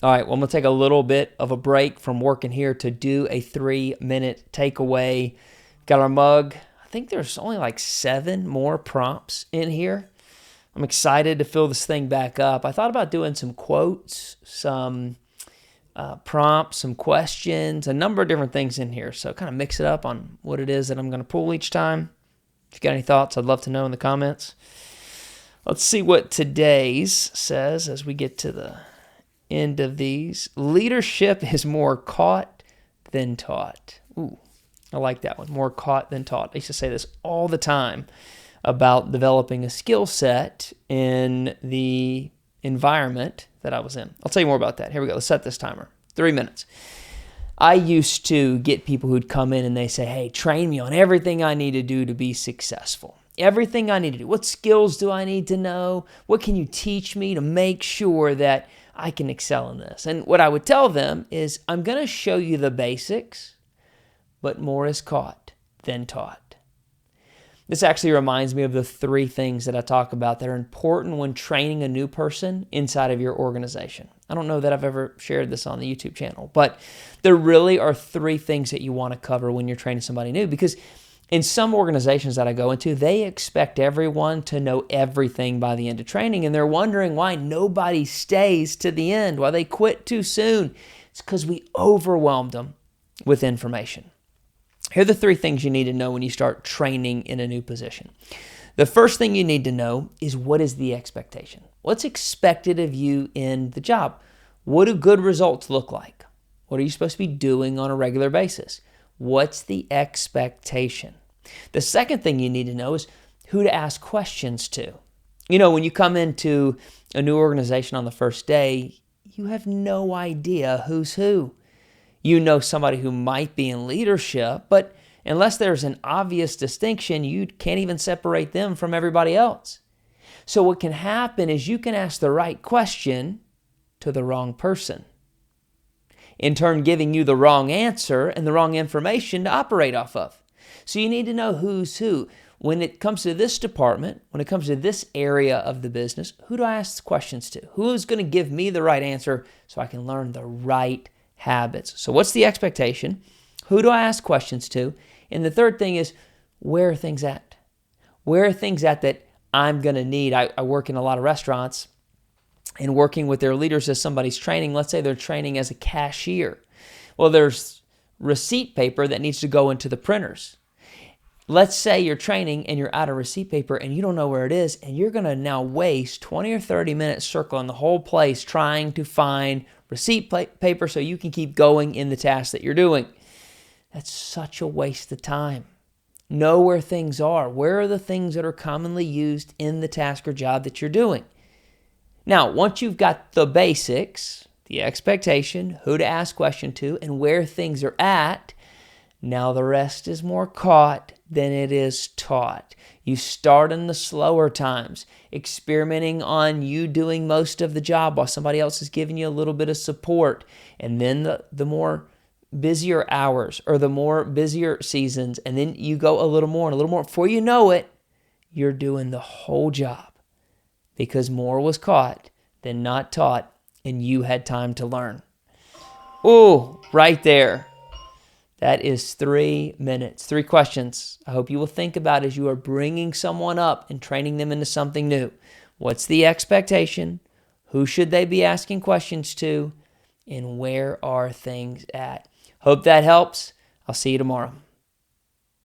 All right, well, I'm going to take a little bit of a break from working here to do a 3-minute takeaway. Got our mug. I think there's only like 7 more prompts in here. I'm excited to fill this thing back up. I thought about doing some quotes, some prompts, some questions, a number of different things in here. So kind of mix it up on what it is that I'm going to pull each time. If you got any thoughts, I'd love to know in the comments. Let's see what today's says as we get to the end of these. Leadership is more caught than taught. Ooh, I like that one. More caught than taught. I used to say this all the time about developing a skill set in the environment that I was in. I'll tell you more about that. Here we go. Let's set this timer. 3 minutes. I used to get people who'd come in and they say, hey, train me on everything I need to do to be successful. Everything I need to do. What skills do I need to know? What can you teach me to make sure that I can excel in this? And what I would tell them is, I'm going to show you the basics, but more is caught than taught. This actually reminds me of the 3 things that I talk about that are important when training a new person inside of your organization. I don't know that I've ever shared this on the YouTube channel, but there really are 3 things that you want to cover when you're training somebody new, because in some organizations that I go into, they expect everyone to know everything by the end of training, and they're wondering why nobody stays to the end, why they quit too soon. It's because we overwhelmed them with information. Here are the 3 things you need to know when you start training in a new position. The first thing you need to know is, what is the expectation? What's expected of you in the job? What do good results look like? What are you supposed to be doing on a regular basis? What's the expectation? The second thing you need to know is who to ask questions to. You know, when you come into a new organization on the first day, you have no idea who's who. You know somebody who might be in leadership, but unless there's an obvious distinction, you can't even separate them from everybody else. So what can happen is you can ask the right question to the wrong person, in turn giving you the wrong answer and the wrong information to operate off of. So you need to know who's who. When it comes to this department, when it comes to this area of the business, who do I ask questions to? Who's going to give me the right answer so I can learn the right habits? So what's the expectation? Who do I ask questions to? And the third thing is, where are things at? Where are things at that I'm going to need? I work in a lot of restaurants, and working with their leaders as somebody's training, let's say they're training as a cashier. Well, there's receipt paper that needs to go into the printers. Let's say you're training and you're out of receipt paper and you don't know where it is, and you're going to now waste 20 or 30 minutes circling the whole place trying to find receipt paper so you can keep going in the task that you're doing. That's such a waste of time. Know where things are. Where are the things that are commonly used in the task or job that you're doing? Now, once you've got the basics, the expectation, who to ask question to, and where things are at, now the rest is more caught than it is taught. You start in the slower times, experimenting on you doing most of the job while somebody else is giving you a little bit of support. And then the more busier hours or the more busier seasons, and then you go a little more and a little more. Before you know it, you're doing the whole job, because more was caught than not taught, and you had time to learn. Ooh, right there. That is 3 minutes, 3 questions I hope you will think about as you are bringing someone up and training them into something new. What's the expectation? Who should they be asking questions to? And where are things at? Hope that helps. I'll see you tomorrow.